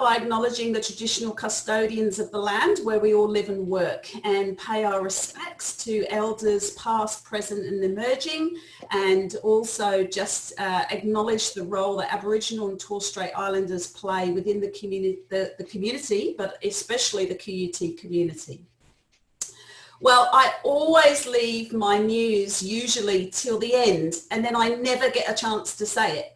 by acknowledging the traditional custodians of the land where we all live and work, and pay our respects to elders past, present and emerging, and also just acknowledge the role that Aboriginal and Torres Strait Islanders play within the community, but especially the QUT community. Well, I always leave my news usually till the end, and then I never get a chance to say it.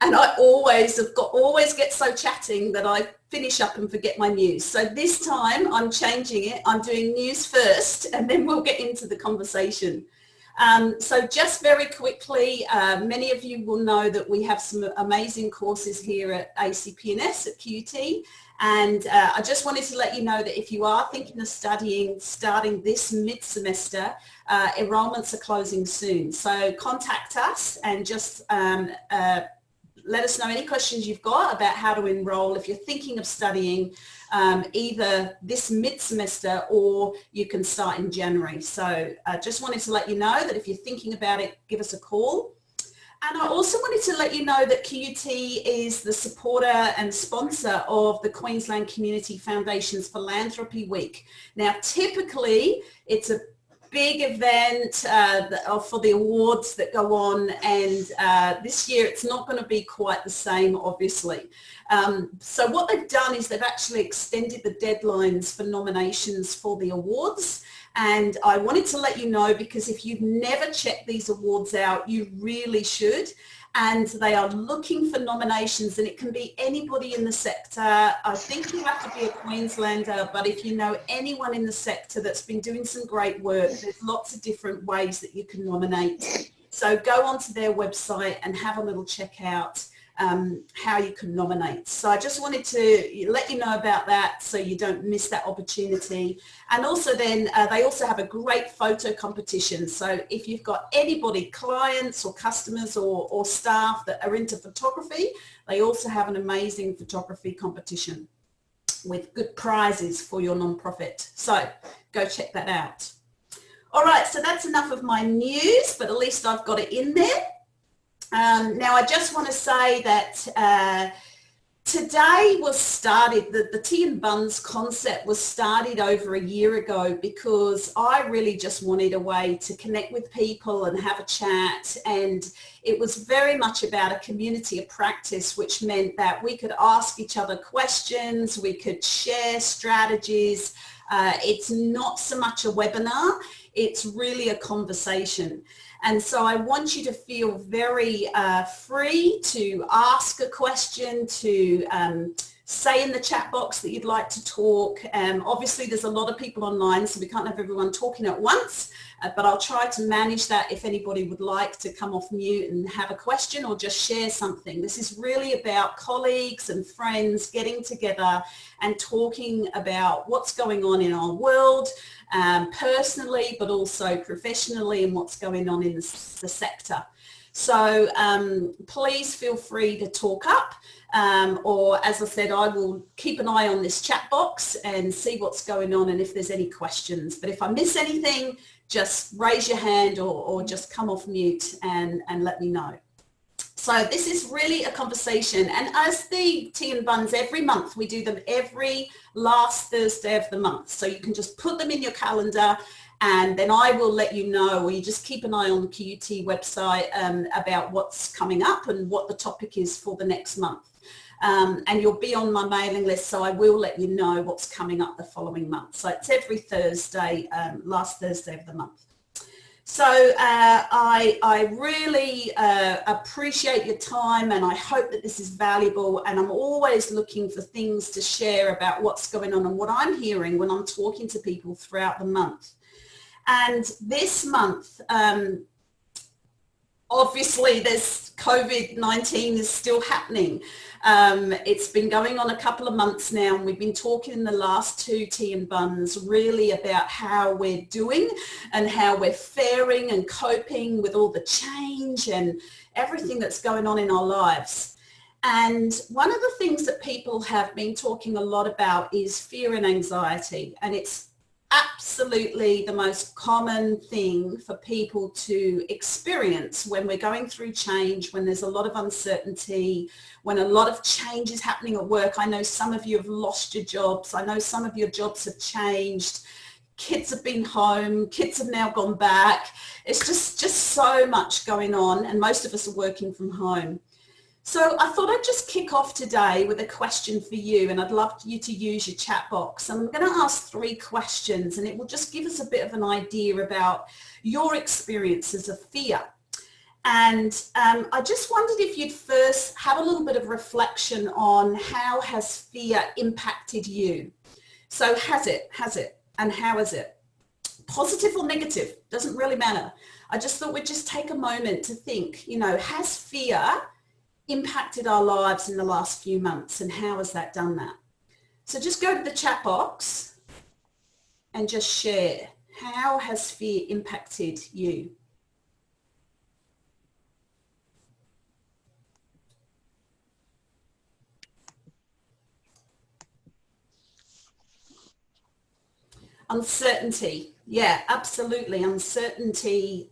And I always get so chatting that I finish up and forget my news. So this time I'm changing it. I'm doing news first, and then we'll get into the conversation. So just very quickly, many of you will know that we have some amazing courses here at ACPNS at QUT. And I just wanted to let you know that if you are thinking of starting this mid-semester, enrolments are closing soon. So contact us and just let us know any questions you've got about how to enroll if you're thinking of studying either this mid-semester or you can start in January. So just wanted to let you know that if you're thinking about it, give us a call. And I also wanted to let you know that QUT is the supporter and sponsor of the Queensland Community Foundation's Philanthropy Week. Now, typically it's a big event for the awards that go on, and this year it's not going to be quite the same, obviously. So what they've done is they've actually extended the deadlines for nominations for the awards, and I wanted to let you know because if you've never checked these awards out, you really should. And they are looking for nominations, and it can be anybody in the sector. I think you have to be a Queenslander, but if you know anyone in the sector that's been doing some great work, there's lots of different ways that you can nominate. So go onto their website and have a little check out how you can nominate. So I just wanted to let you know about that so you don't miss that opportunity. And also then they also have a great photo competition. So if you've got anybody, clients or customers or staff that are into photography, they also have an amazing photography competition with good prizes for your nonprofit. So go check that out. All right, so that's enough of my news, but at least I've got it in there. Now, I just want to say that today was started, the tea and buns concept was started over a year ago because I really just wanted a way to connect with people and have a chat, and it was very much about a community of practice, which meant that we could ask each other questions, we could share strategies. It's not so much a webinar, it's really a conversation. And so I want you to feel very free to ask a question, to say in the chat box that you'd like to talk. Obviously, there's a lot of people online, so we can't have everyone talking at once, but I'll try to manage that if anybody would like to come off mute and have a question or just share something. This is really about colleagues and friends getting together and talking about what's going on in our world, personally, but also professionally, and what's going on in the sector. So please feel free to talk up, or as I said, I will keep an eye on this chat box and see what's going on and if there's any questions. But if I miss anything, just raise your hand or just come off mute and let me know. So this is really a conversation, and as the tea and buns every month, we do them every last Thursday of the month. So you can just put them in your calendar, and then I will let you know, or you just keep an eye on the QUT website about what's coming up and what the topic is for the next month. And you'll be on my mailing list, so I will let you know what's coming up the following month. So it's every Thursday, last Thursday of the month. So I really appreciate your time, and I hope that this is valuable, and I'm always looking for things to share about what's going on and what I'm hearing when I'm talking to people throughout the month. And this month, obviously there's COVID-19 is still happening. It's been going on a couple of months now, and we've been talking in the last two tea and buns really about how we're doing and how we're faring and coping with all the change and everything that's going on in our lives. And one of the things that people have been talking a lot about is fear and anxiety, and it's absolutely the most common thing for people to experience when we're going through change, when there's a lot of uncertainty, when a lot of change is happening at work. I know some of you have lost your jobs. I know some of your jobs have changed. Kids have been home. Kids have now gone back. It's just so much going on, and most of us are working from home. So I thought I'd just kick off today with a question for you, and I'd love you to use your chat box. I'm going to ask 3 questions, and it will just give us a bit of an idea about your experiences of fear. And I just wondered if you'd first have a little bit of reflection on how has fear impacted you. So has it, and how is it? Positive or negative, doesn't really matter. I just thought we'd just take a moment to think, has fear impacted our lives in the last few months, and how has that done that? So just go to the chat box and just share. How has fear impacted you? Uncertainty. Yeah, absolutely. Uncertainty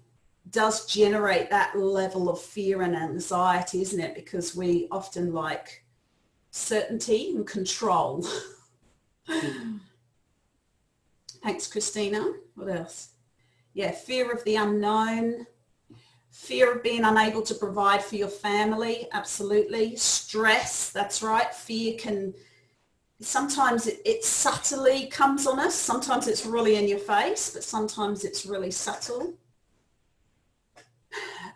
does generate that level of fear and anxiety, isn't it? Because we often like certainty and control. Thanks, Christina. What else? Yeah, fear of the unknown, fear of being unable to provide for your family. Absolutely. Stress. That's right. Fear can, sometimes it subtly comes on us. Sometimes it's really in your face, but sometimes it's really subtle.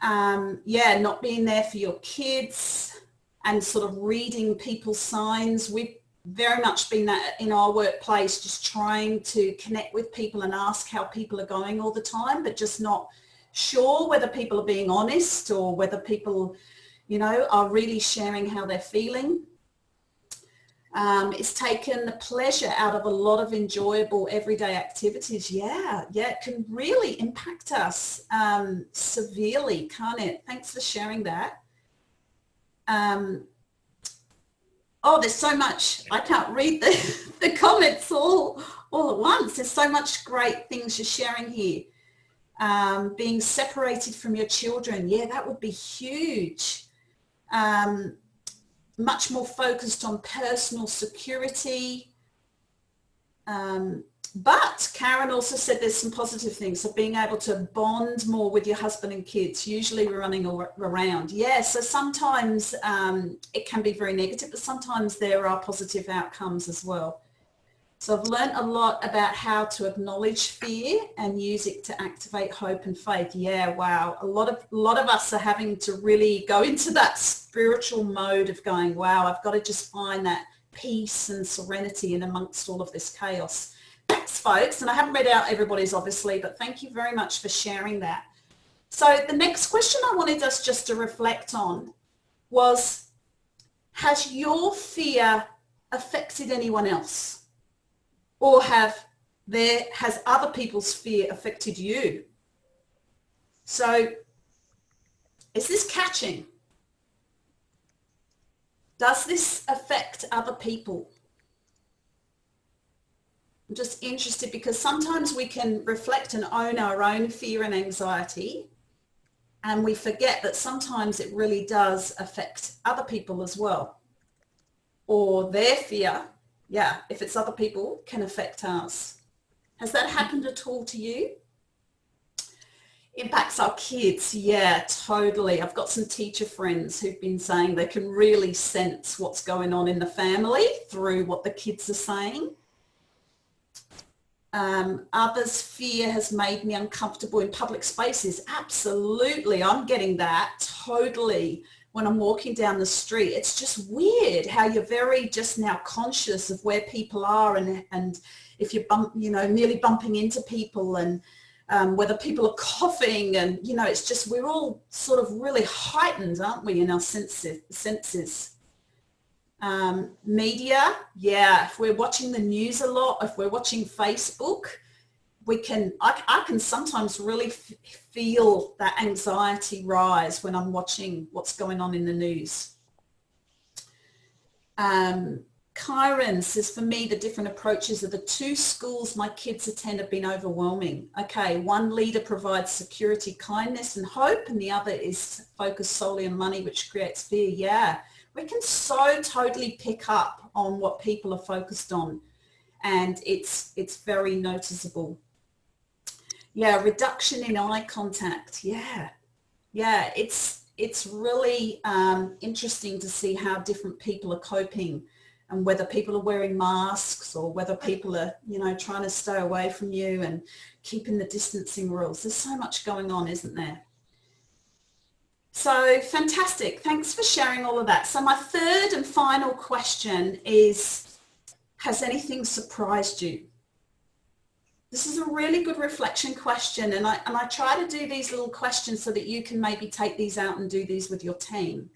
Not being there for your kids and sort of reading people's signs. We've very much been that in our workplace, just trying to connect with people and ask how people are going all the time, but just not sure whether people are being honest or whether people, are really sharing how they're feeling. It's taken the pleasure out of a lot of enjoyable everyday activities. Yeah, it can really impact us severely, can't it? Thanks for sharing that. There's so much. I can't read the comments all at once. There's so much great things you're sharing here. Being separated from your children. Yeah, that would be huge. Much more focused on personal security. But Karen also said there's some positive things. So being able to bond more with your husband and kids, usually we're running around. Yeah, so sometimes it can be very negative, but sometimes there are positive outcomes as well. So I've learned a lot about how to acknowledge fear and use it to activate hope and faith. Yeah, wow. A lot of us are having to really go into that spiritual mode of going, wow, I've got to just find that peace and serenity in amongst all of this chaos. Thanks, folks. And I haven't read out everybody's, obviously, but thank you very much for sharing that. So the next question I wanted us just to reflect on was, has your fear affected anyone else? Or has other people's fear affected you? So is this catching? Does this affect other people? I'm just interested because sometimes we can reflect and own our own fear and anxiety, and we forget that sometimes it really does affect other people as well. Or their fear, if it's other people, can affect us. Has that happened at all to you? Impacts our kids. Yeah, totally. I've got some teacher friends who've been saying they can really sense what's going on in the family through what the kids are saying. Others' fear has made me uncomfortable in public spaces. Absolutely. I'm getting that totally. When I'm walking down the street, it's just weird how you're very just now conscious of where people are and if you're nearly bumping into people and whether people are coughing and, it's just, we're all sort of really heightened, aren't we, in our senses. Media, if we're watching the news a lot, if we're watching Facebook, I can sometimes really feel that anxiety rise when I'm watching what's going on in the news. Kyron says, for me, the different approaches of the two schools my kids attend have been overwhelming. Okay, one leader provides security, kindness and hope, and the other is focused solely on money, which creates fear. Yeah, we can so totally pick up on what people are focused on, and it's very noticeable. Yeah, reduction in eye contact. Yeah, it's really interesting to see how different people are coping, and whether people are wearing masks or whether people are, trying to stay away from you and keeping the distancing rules. There's so much going on, isn't there? So fantastic. Thanks for sharing all of that. So my third and final question is, has anything surprised you? This is a really good reflection question, and I try to do these little questions so that you can maybe take these out and do these with your team.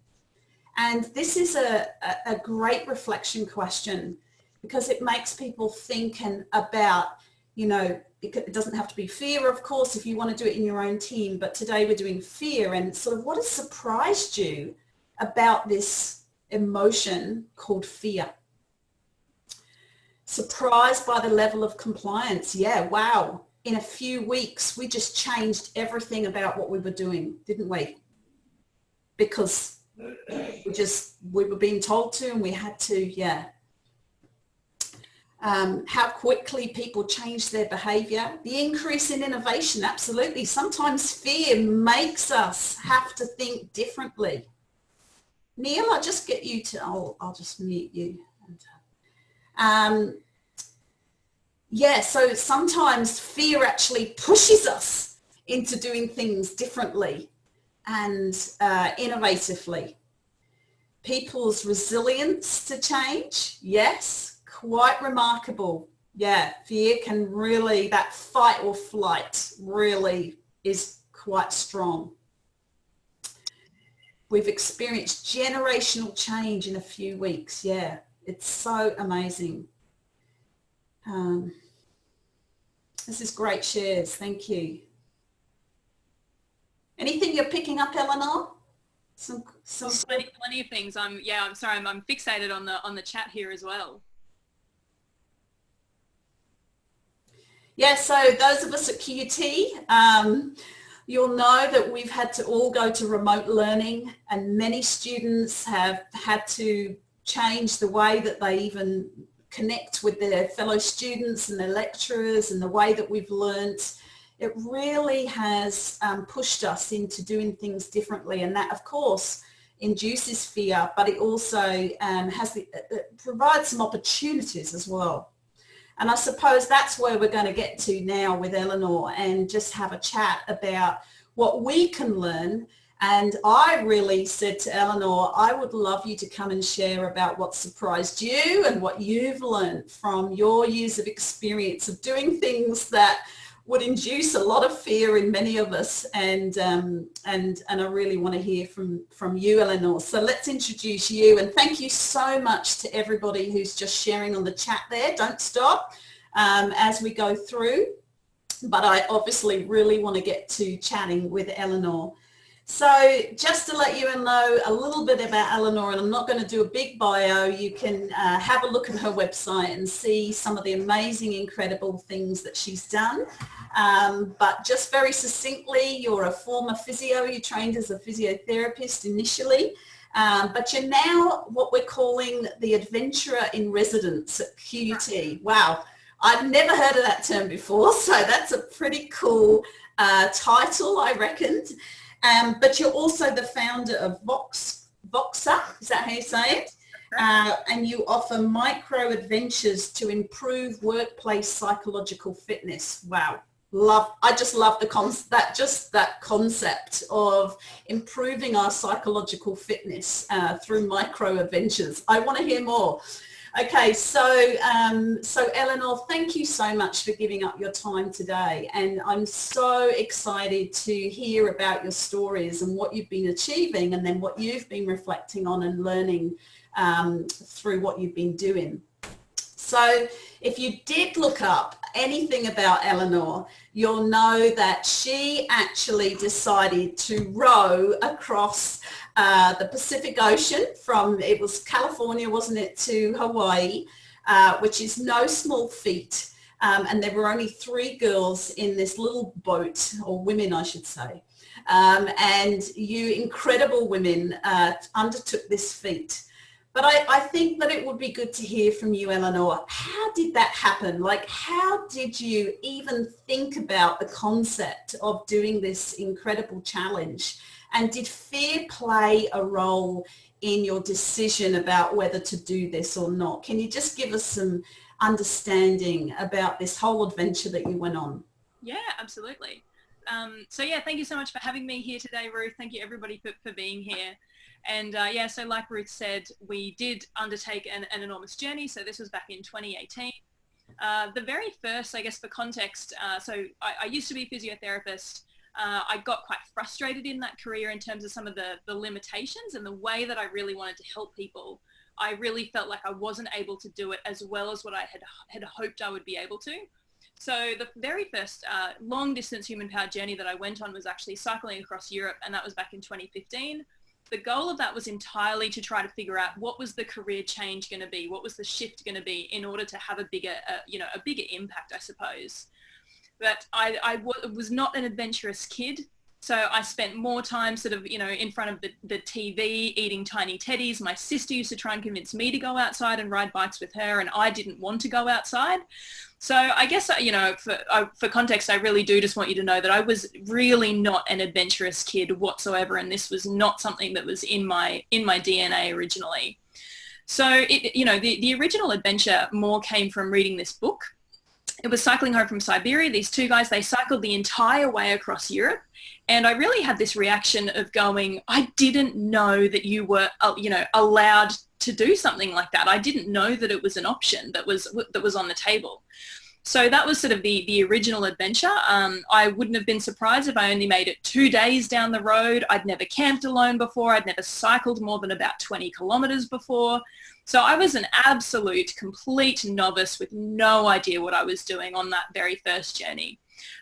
And this is a great reflection question, because it makes people think about, it doesn't have to be fear, of course, if you want to do it in your own team, but today we're doing fear, and sort of what has surprised you about this emotion called fear? Surprised by the level of compliance. Yeah, wow. In a few weeks, we just changed everything about what we were doing, didn't we? Because we were being told to, and we had to, yeah. How quickly people change their behavior. The increase in innovation, absolutely. Sometimes fear makes us have to think differently. Neil, I'll just get you to, I'll just mute you. Yeah, so sometimes fear actually pushes us into doing things differently and innovatively. People's resilience to change, yes, quite remarkable. Yeah, fear can really, that fight or flight really is quite strong. We've experienced generational change in a few weeks. Yeah, it's so amazing. This is great shares. Thank you. Anything you're picking up, Eleanor? Some plenty of things. I'm sorry. I'm fixated on the chat here as well. Yeah. So those of us at QUT, you'll know that we've had to all go to remote learning, and many students have had to change the way that they even connect with their fellow students and their lecturers, and the way that we've learnt. It really has pushed us into doing things differently, and that of course induces fear, but it also it provides some opportunities as well. And I suppose that's where we're going to get to now with Eleanor, and just have a chat about what we can learn. And I really said to Eleanor, I would love you to come and share about what surprised you and what you've learned from your years of experience of doing things that would induce a lot of fear in many of us. And I really want to hear from you, Eleanor. So let's introduce you, and thank you so much to everybody who's just sharing on the chat there. Don't stop as we go through, but I obviously really want to get to chatting with Eleanor. So just to let you know a little bit about Eleanor, and I'm not going to do a big bio, you can have a look at her website and see some of the amazing, incredible things that she's done. But just very succinctly, you're a former physio, you trained as a physiotherapist initially, but you're now what we're calling the adventurer in residence at QUT. Wow, I've never heard of that term before, so that's a pretty cool title, I reckoned. But you're also the founder of Voxer, is that how you say it? And you offer micro adventures to improve workplace psychological fitness. Wow, I just love that concept of improving our psychological fitness through micro adventures. I want to hear more. Okay, so Eleanor, thank you so much for giving up your time today, and I'm so excited to hear about your stories and what you've been achieving, and then what you've been reflecting on and learning through what you've been doing. So if you did look up anything about Eleanor, you'll know that she actually decided to row across the Pacific Ocean from, it was California, wasn't it, to Hawaii, which is no small feat. And there were only 3 girls in this little boat, or women, I should say. And you incredible women undertook this feat. But I think that it would be good to hear from you, Eleanor. How did that happen? Like, how did you even think about the concept of doing this incredible challenge? And did fear play a role in your decision about whether to do this or not? Can you just give us some understanding about this whole adventure that you went on? Yeah, absolutely. So yeah, thank you so much for having me here today, Ruth. Thank you everybody for being here. And yeah, so like Ruth said, we did undertake an enormous journey. So this was back in 2018. The very first, I guess for context, so I used to be a physiotherapist. I got quite frustrated in that career in terms of some of the limitations and the way that I really wanted to help people. I really felt like I wasn't able to do it as well as what I had hoped I would be able to. So the very first long distance human powered journey that I went on was actually cycling across Europe, and that was back in 2015. The goal of that was entirely to try to figure out what was the career change going to be, what was the shift going to be in order to have a bigger impact, I suppose. But I was not an adventurous kid. So I spent more time sort of, in front of the TV, eating tiny teddies. My sister used to try and convince me to go outside and ride bikes with her, and I didn't want to go outside. So I guess, for context, I really do just want you to know that I was really not an adventurous kid whatsoever, and this was not something that was in my DNA originally. So, the original adventure more came from reading this book. It was cycling home from Siberia. These 2 guys, they cycled the entire way across Europe. And I really had this reaction of going, I didn't know that you were, allowed to do something like that. I didn't know that it was an option that was on the table. So that was sort of the original adventure. I wouldn't have been surprised if I only made it 2 days down the road. I'd never camped alone before. I'd never cycled more than about 20 kilometers before. So I was an absolute, complete novice with no idea what I was doing on that very first journey.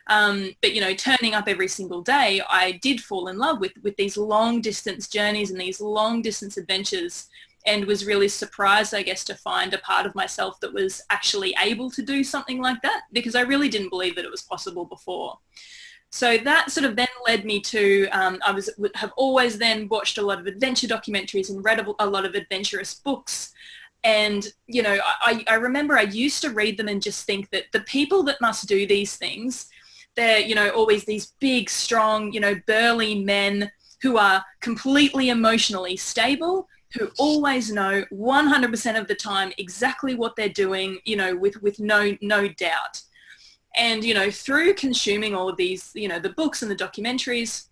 But, turning up every single day, I did fall in love with these long distance journeys and these long distance adventures, and was really surprised, I guess, to find a part of myself that was actually able to do something like that, because I really didn't believe that it was possible before. So that sort of then led me to, have always then watched a lot of adventure documentaries and read a lot of adventurous books. And, I remember I used to read them and just think that the people that must do these things, they're, always these big, strong, burly men who are completely emotionally stable, who always know 100% of the time exactly what they're doing, with no doubt. And, through consuming all of these, the books and the documentaries,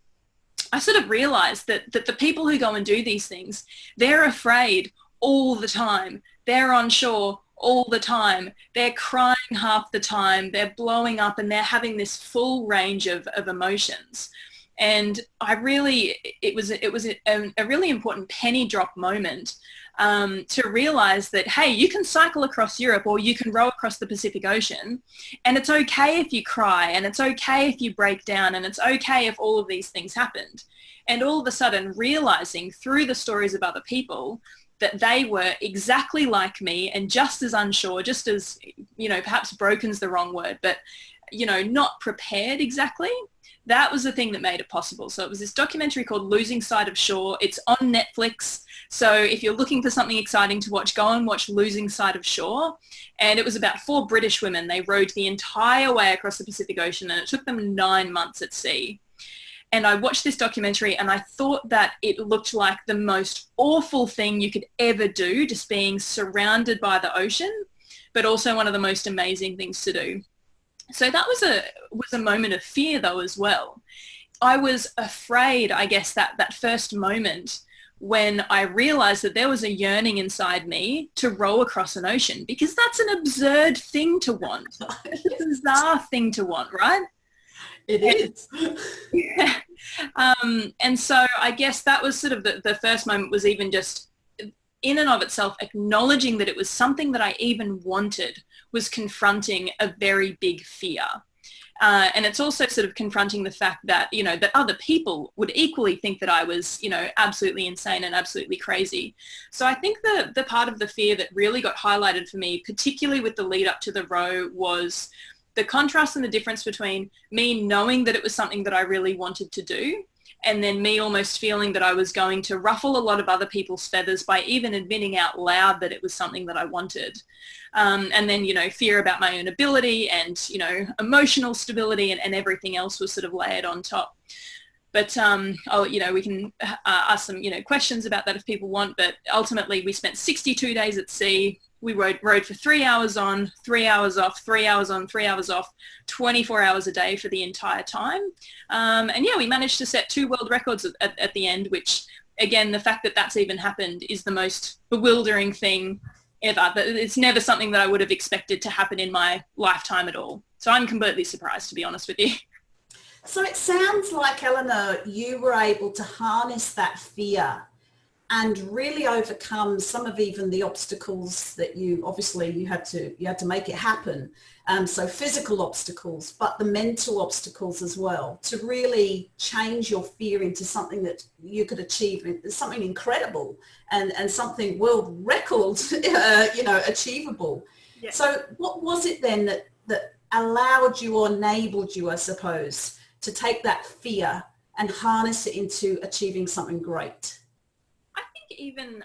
I sort of realized that the people who go and do these things, they're afraid all the time. They're unsure all the time. They're crying half the time. They're blowing up, and they're having this full range of emotions. And it was a really important penny drop moment to realize that, hey, you can cycle across Europe or you can row across the Pacific Ocean, and it's okay if you cry, and it's okay if you break down, and it's okay if all of these things happened. And all of a sudden realizing through the stories of other people that they were exactly like me and just as unsure, just as, perhaps broken's the wrong word, but, not prepared exactly. That was the thing that made it possible. So it was this documentary called Losing Sight of Shore. It's on Netflix. So if you're looking for something exciting to watch, go and watch Losing Sight of Shore. And it was about 4 British women. They rowed the entire way across the Pacific Ocean, and it took them 9 months at sea. And I watched this documentary, and I thought that it looked like the most awful thing you could ever do, just being surrounded by the ocean, but also one of the most amazing things to do. So that was a moment of fear though as well. I was afraid, I guess, that first moment when I realized that there was a yearning inside me to row across an ocean, because that's an absurd thing to want. It's a bizarre thing to want, right? It is. Yeah. And so I guess that was sort of the first moment, was even just in and of itself acknowledging that it was something that I even wanted, was confronting a very big fear. And it's also sort of confronting the fact that, you know, that other people would equally think that I was, you know, absolutely insane and absolutely crazy. So I think the part of the fear that really got highlighted for me, particularly with the lead up to the row, was the contrast and the difference between me knowing that it was something that I really wanted to do, and then me almost feeling that I was going to ruffle a lot of other people's feathers by even admitting out loud that it was something that I wanted. And then, you know, fear about my own ability and, you know, emotional stability and everything else was sort of layered on top. But, you know, we can ask some, you know, questions about that if people want, but ultimately we spent 62 days at sea. We rode for 3 hours on, 3 hours off, 3 hours on, 3 hours off, 24 hours a day for the entire time. And yeah, we managed to set 2 world records at the end, which again, the fact that that's even happened is the most bewildering thing ever. It's never something that I would have expected to happen in my lifetime at all. So I'm completely surprised, to be honest with you. So it sounds like, Eleanor, you were able to harness that fear and really overcome some of even the obstacles that you had to make it happen. So physical obstacles, but the mental obstacles as well, to really change your fear into something that you could achieve, something incredible and something world record, you know, achievable. Yeah. So what was it then that allowed you or enabled you, I suppose, to take that fear and harness it into achieving something great? Even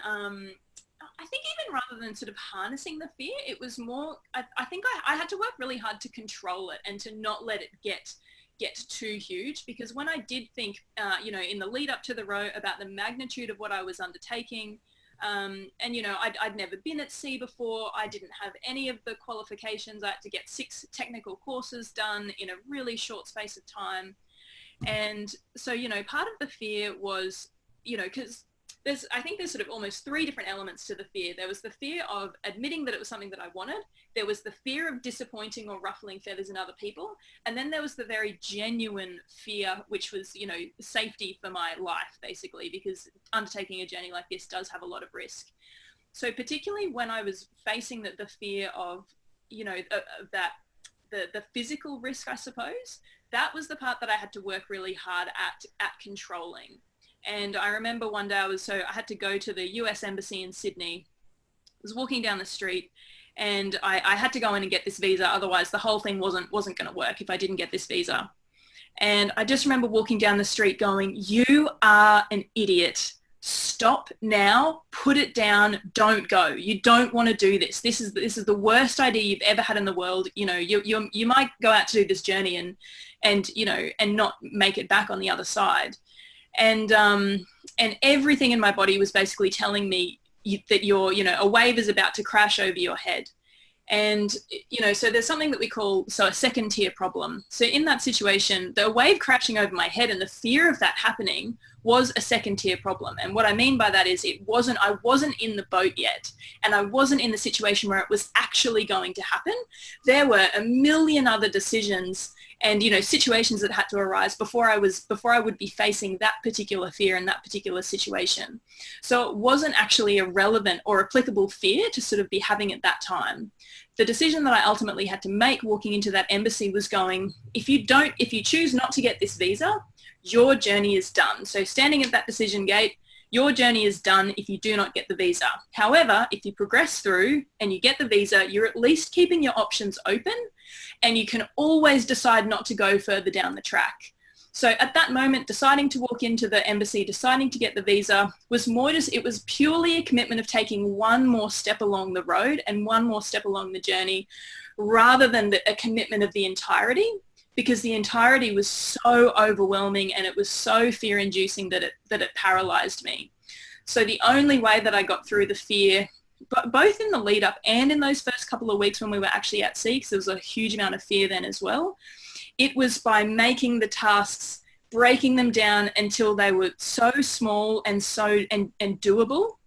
rather than sort of harnessing the fear, it was more, I think I had to work really hard to control it and to not let it get too huge, because when I did think, you know, in the lead up to the row about the magnitude of what I was undertaking, and, you know, I'd never been at sea before. I didn't have any of the qualifications. I had to get 6 technical courses done in a really short space of time. And so, you know, part of the fear was, you know, because I think there's sort of almost 3 different elements to the fear. There was the fear of admitting that it was something that I wanted. There was the fear of disappointing or ruffling feathers in other people. And then there was the very genuine fear, which was, you know, safety for my life, basically, because undertaking a journey like this does have a lot of risk. So particularly when I was facing the fear of, you know, the physical risk, I suppose, that was the part that I had to work really hard at controlling. And I remember one day I had to go to the US Embassy in Sydney. I was walking down the street and I had to go in and get this visa. Otherwise the whole thing wasn't going to work if I didn't get this visa. And I just remember walking down the street going, "You are an idiot. Stop now, put it down, don't go. You don't want to do this. This is the worst idea you've ever had in the world. You know, you might go out to do this journey and you know, and not make it back on the other side." And everything in my body was basically telling me that you know, a wave is about to crash over your head. And, you know, so there's something that we call, a second tier problem. So in that situation, the wave crashing over my head and the fear of that happening was a second tier problem. And what I mean by that is I wasn't in the boat yet, and I wasn't in the situation where it was actually going to happen. There were a million other decisions and, you know, situations that had to arise before I would be facing that particular fear in that particular situation. So it wasn't actually a relevant or applicable fear to sort of be having at that time. The decision that I ultimately had to make walking into that embassy was going, if you choose not to get this visa, your journey is done. So standing at that decision gate, your journey is done if you do not get the visa. However, if you progress through and you get the visa, you're at least keeping your options open, and you can always decide not to go further down the track. So at that moment, deciding to walk into the embassy, deciding to get the visa was it was purely a commitment of taking one more step along the road and one more step along the journey, rather than a commitment of the entirety, because the entirety was so overwhelming and it was so fear-inducing that it paralyzed me. So the only way that I got through the fear, both in the lead up and in those first couple of weeks when we were actually at sea, because there was a huge amount of fear then as well, it was by making the tasks, breaking them down until they were so small and doable.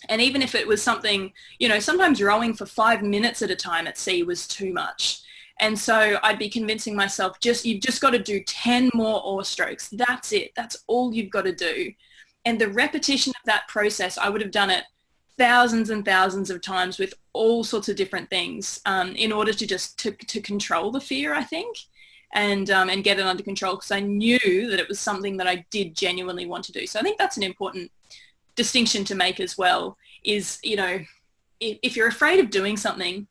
And even if it was something, you know, sometimes rowing for 5 minutes at a time at sea was too much. And so I'd be convincing myself, you've just got to do 10 more oar strokes. That's it. That's all you've got to do. And the repetition of that process, I would have done it thousands and thousands of times with all sorts of different things in order to control the fear, I think. and get it under control, because I knew that it was something that I did genuinely want to do. So I think that's an important distinction to make as well, is, you know, if you're afraid of doing something,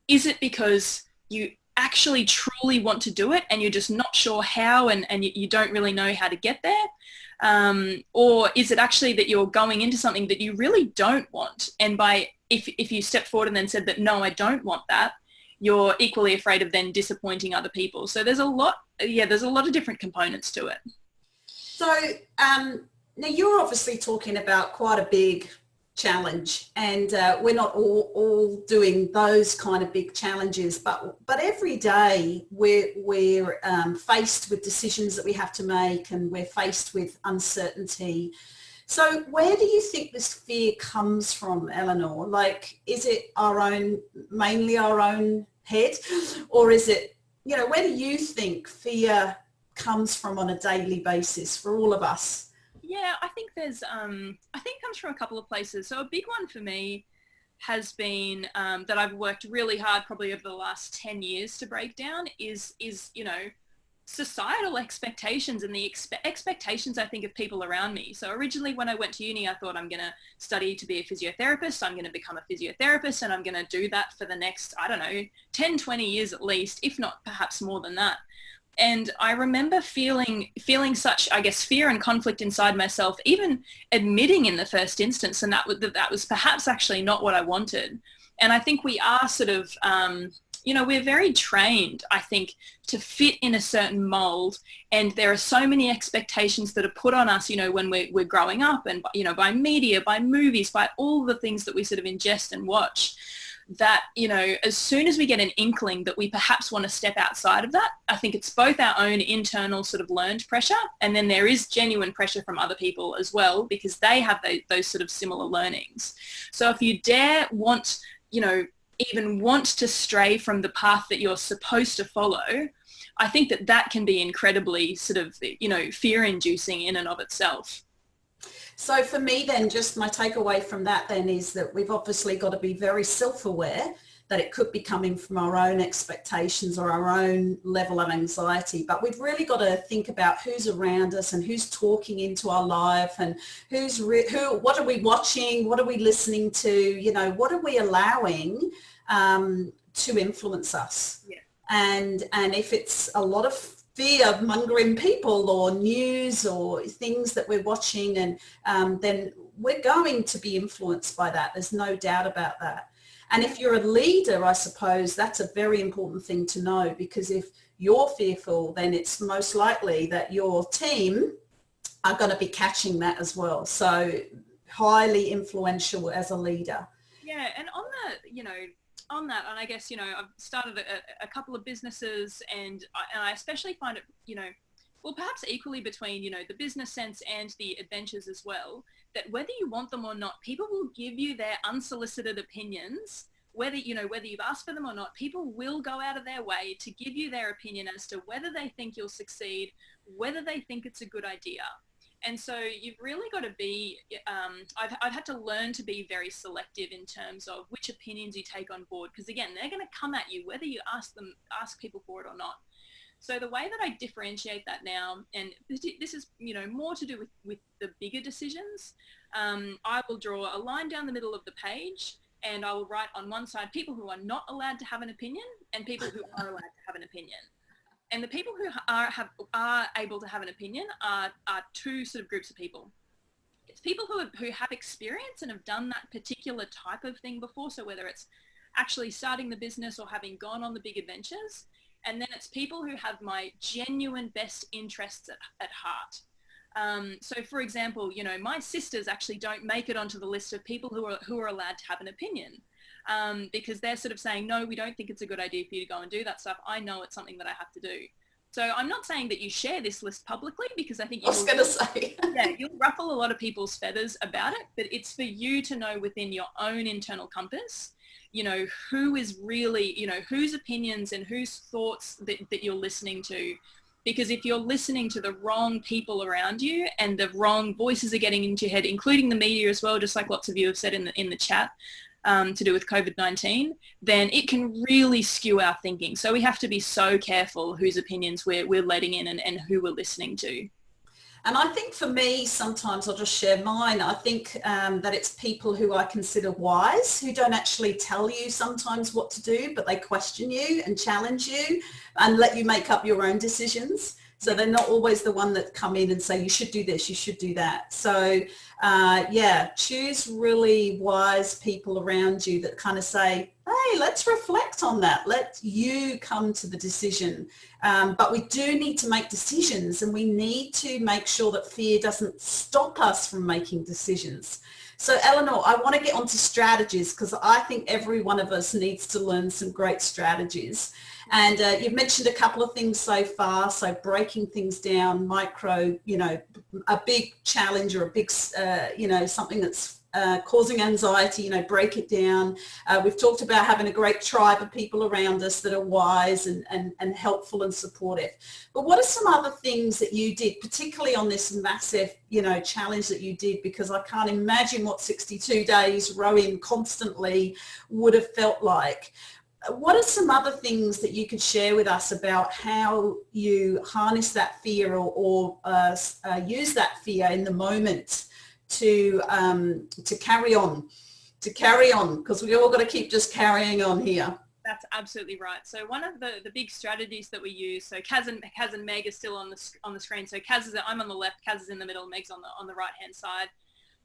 is it because you actually truly want to do it and you're just not sure how, and you don't really know how to get there? Or is it actually that you're going into something that you really don't want, and if you stepped forward and then said that, no, I don't want that, you're equally afraid of then disappointing other people? So there's a lot of different components to it. So now you're obviously talking about quite a big challenge, and we're not all doing those kind of big challenges, but every day we're faced with decisions that we have to make, and we're faced with uncertainty. So where do you think this fear comes from, Eleanor? Like, is it mainly our own head, or is it, you know, where do you think fear comes from on a daily basis for all of us? Yeah, I think I think it comes from a couple of places. So a big one for me has been that I've worked really hard probably over the last 10 years to break down is, you know, societal expectations and the expectations, I think, of people around me. So originally when I went to uni, I thought, I'm going to study to be a physiotherapist. I'm going to become a physiotherapist, and I'm going to do that for the next, I don't know, 10, 20 years at least, if not perhaps more than that. And I remember feeling such, I guess, fear and conflict inside myself, even admitting in the first instance, and that was perhaps actually not what I wanted. And I think we are sort of, you know, we're very trained, I think, to fit in a certain mold. And there are so many expectations that are put on us, you know, when we're growing up, and, you know, by media, by movies, by all the things that we sort of ingest and watch, that, you know, as soon as we get an inkling that we perhaps want to step outside of that, I think it's both our own internal sort of learned pressure, and then there is genuine pressure from other people as well, because they have those sort of similar learnings. So if you dare want, you know, even want to stray from the path that you're supposed to follow, I think that can be incredibly sort of, you know, fear-inducing in and of itself. So for me then, just my takeaway from that then is that we've obviously got to be very self-aware that it could be coming from our own expectations or our own level of anxiety, but we've really got to think about who's around us and who's talking into our life, and what are we watching, what are we listening to, you know, what are we allowing to influence us. Yeah. And if it's a lot of fear-mongering people or news or things that we're watching, and then we're going to be influenced by that. There's no doubt about that. And if you're a leader, I suppose that's a very important thing to know, because if you're fearful, then it's most likely that your team are going to be catching that as well. So highly influential as a leader. Yeah, and on that, and I guess, you know, I've started a couple of businesses, and I especially find it, you know, well, perhaps equally between, you know, the business sense and the adventures as well, that whether you want them or not, people will give you their unsolicited opinions, whether you've asked for them or not. People will go out of their way to give you their opinion as to whether they think you'll succeed, whether they think it's a good idea. And so you've really got to be, I've had to learn to be very selective in terms of which opinions you take on board, because again, they're going to come at you whether you ask people for it or not. So the way that I differentiate that now, and this is, you know, more to do with the bigger decisions, I will draw a line down the middle of the page, and I will write on one side people who are not allowed to have an opinion and people who are allowed to have an opinion. And the people who are able to have an opinion are two sort of groups of people. It's people who have experience and have done that particular type of thing before. So whether it's actually starting the business or having gone on the big adventures. And then it's people who have my genuine best interests at heart. So for example, you know, my sisters actually don't make it onto the list of people who are allowed to have an opinion. Because they're sort of saying, no, we don't think it's a good idea for you to go and do that stuff. I know it's something that I have to do. So I'm not saying that you share this list publicly, because I think you'll ruffle a lot of people's feathers about it, but it's for you to know within your own internal compass, you know, who is really, you know, whose opinions and whose thoughts that you're listening to. Because if you're listening to the wrong people around you and the wrong voices are getting into your head, including the media as well, just like lots of you have said in the chat, to do with COVID-19, then it can really skew our thinking. So we have to be so careful whose opinions we're letting in and who we're listening to. And I think for me, sometimes I'll just share mine. I think that it's people who I consider wise, who don't actually tell you sometimes what to do, but they question you and challenge you and let you make up your own decisions. So they're not always the one that come in and say, you should do this, you should do that. So yeah, choose really wise people around you that kind of say, hey, let's reflect on that. Let you come to the decision. But we do need to make decisions, and we need to make sure that fear doesn't stop us from making decisions. So Eleanor, I want to get onto strategies, because I think every one of us needs to learn some great strategies. And you've mentioned a couple of things so far. So breaking things down, micro, a big challenge or a big, something that's causing anxiety, break it down. We've talked about having a great tribe of people around us that are wise and helpful and supportive. But what are some other things that you did, particularly on this massive, challenge that you did? Because I can't imagine what 62 days rowing constantly would have felt like. What are some other things that you could share with us about how you harness that fear or use that fear in the moment to carry on, because we all got to keep just carrying on here? That's absolutely right. So one of the big strategies that we use, so Kaz and Meg are still on the screen. So I'm on the left, Kaz is in the middle, Meg's on the right hand side.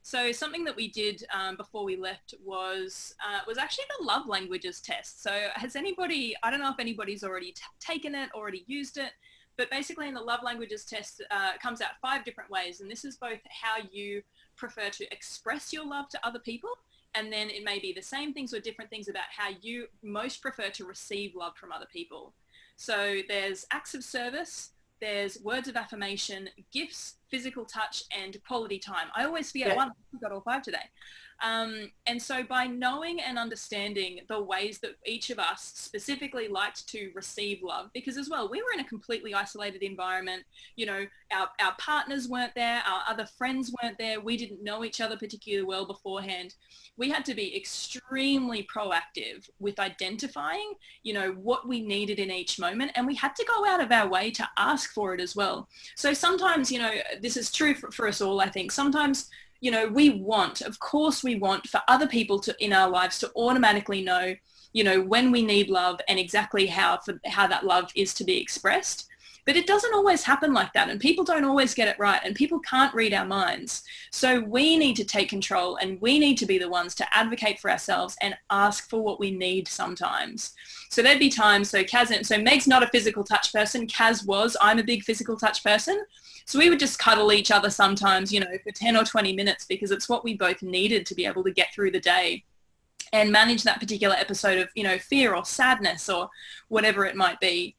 So something that we did before we left was actually the love languages test. So has anybody, I don't know if anybody's already taken it, already used it, but basically in the love languages test, it comes out 5 different ways. And this is both how you prefer to express your love to other people, and then it may be the same things or different things about how you most prefer to receive love from other people. So there's acts of service, there's words of affirmation, gifts, physical touch, and quality time. I always forget one. I've got all 5 today. And so by knowing and understanding the ways that each of us specifically liked to receive love, because as well, we were in a completely isolated environment, our partners weren't there, our other friends weren't there, we didn't know each other particularly well beforehand. We had to be extremely proactive with identifying, what we needed in each moment, and we had to go out of our way to ask for it as well. So sometimes, this is true for us all, I think. Sometimes, of course we want for other people in our lives to automatically know, when we need love and exactly how that love is to be expressed. But it doesn't always happen like that, and people don't always get it right, and people can't read our minds. So we need to take control, and we need to be the ones to advocate for ourselves and ask for what we need sometimes. So there'd be times, so Meg's not a physical touch person, Kaz was. I'm a big physical touch person. So we would just cuddle each other sometimes, for 10 or 20 minutes, because it's what we both needed to be able to get through the day and manage that particular episode of, fear or sadness or whatever it might be.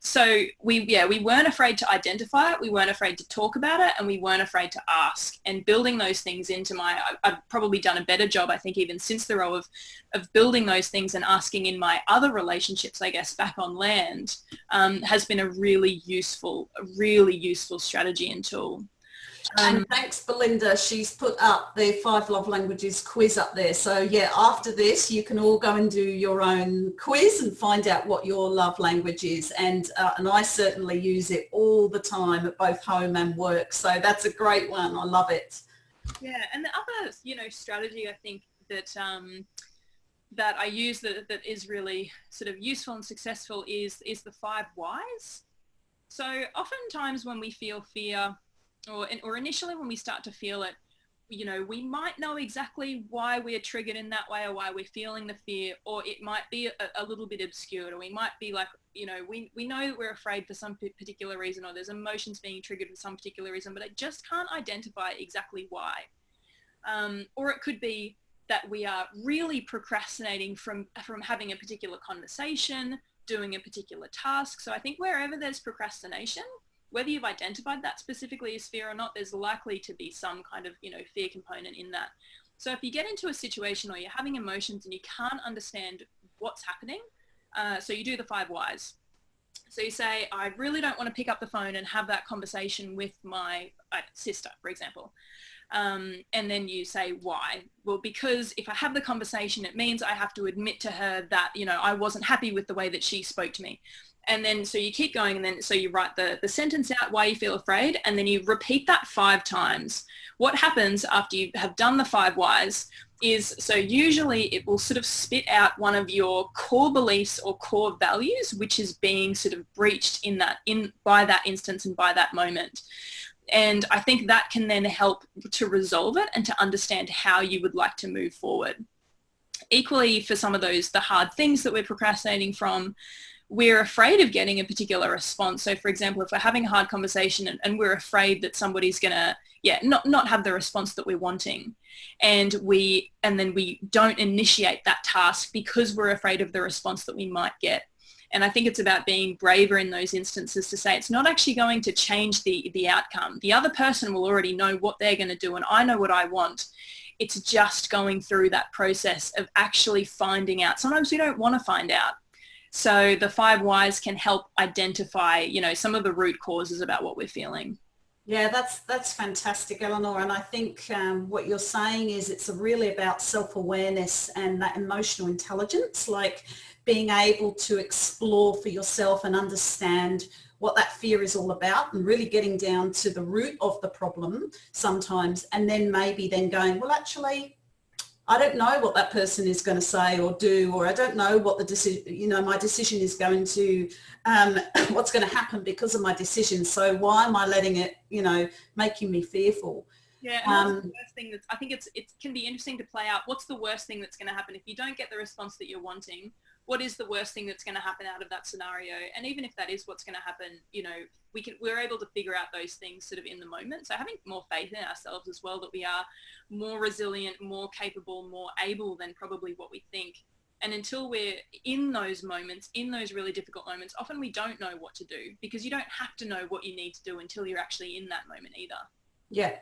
So we weren't afraid to identify it. We weren't afraid to talk about it, and we weren't afraid to ask, and building those things into I've probably done a better job, I think, even since the role of building those things and asking in my other relationships, I guess, back on land, has been a really useful strategy and tool. And thanks, Belinda. She's put up the 5 love languages quiz up there. So yeah, after this, you can all go and do your own quiz and find out what your love language is. And I certainly use it all the time at both home and work. So that's a great one. I love it. Yeah, and the other, strategy I think that that I use that is really sort of useful and successful is the 5 whys. So oftentimes when we feel fear, or initially when we start to feel it, we might know exactly why we're triggered in that way or why we're feeling the fear, or it might be a little bit obscured, or we might be like, we know that we're afraid for some particular reason, or there's emotions being triggered for some particular reason, but I just can't identify exactly why. Or it could be that we are really procrastinating from having a particular conversation, doing a particular task. So I think wherever there's procrastination, whether you've identified that specifically as fear or not, there's likely to be some kind of, fear component in that. So if you get into a situation or you're having emotions and you can't understand what's happening, so you do the 5 whys. So you say, I really don't want to pick up the phone and have that conversation with my sister, for example. And then you say, why? Well, because if I have the conversation, it means I have to admit to her that, you know, I wasn't happy with the way that she spoke to me. And then so you keep going, and then so you write the sentence out, why you feel afraid, and then you repeat that 5 times. What happens after you have done the 5 whys is, so usually it will sort of spit out one of your core beliefs or core values, which is being sort of breached by that instance and by that moment. And I think that can then help to resolve it and to understand how you would like to move forward. Equally, for some of those, the hard things that we're procrastinating from, we're afraid of getting a particular response. So for example, if we're having a hard conversation and we're afraid that somebody's going to, not have the response that we're wanting, and then we don't initiate that task because we're afraid of the response that we might get. And I think it's about being braver in those instances to say it's not actually going to change the outcome. The other person will already know what they're going to do, and I know what I want. It's just going through that process of actually finding out. Sometimes we don't want to find out. So the 5 whys can help identify, you know, some of the root causes about what we're feeling. Yeah, that's fantastic, Eleanor. And I think what you're saying is it's really about self-awareness and that emotional intelligence, like being able to explore for yourself and understand what that fear is all about, and really getting down to the root of the problem sometimes, and then maybe then going, well, actually, I don't know what that person is going to say or do, or I don't know what the decision, you know, my decision is going to, what's going to happen because of my decision. So why am I letting it, you know, making me fearful? Yeah, and that's the worst thing. I think it can be interesting to play out. What's the worst thing that's going to happen if you don't get the response that you're wanting? What is the worst thing that's going to happen out of that scenario? And even if that is what's going to happen, you know, we're able to figure out those things sort of in the moment. So having more faith in ourselves as well, that we are more resilient, more capable, more able than probably what we think. And until we're in those moments, in those really difficult moments, often we don't know what to do, because you don't have to know what you need to do until you're actually in that moment either. Yeah.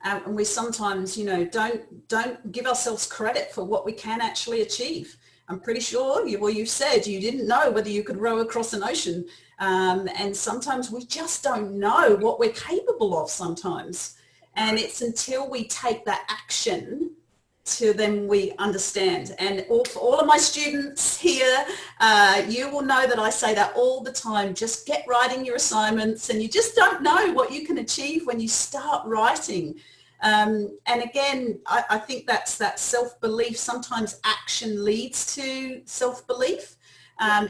And we sometimes, you know, don't give ourselves credit for what we can actually achieve. I'm pretty sure you said you didn't know whether you could row across an ocean. And sometimes we just don't know what we're capable of sometimes. And it's until we take that action to then we understand. And for all of my students here, you will know that I say that all the time. Just get writing your assignments, and you just don't know what you can achieve when you start writing. And again, I think that's that self-belief. Sometimes action leads to self-belief.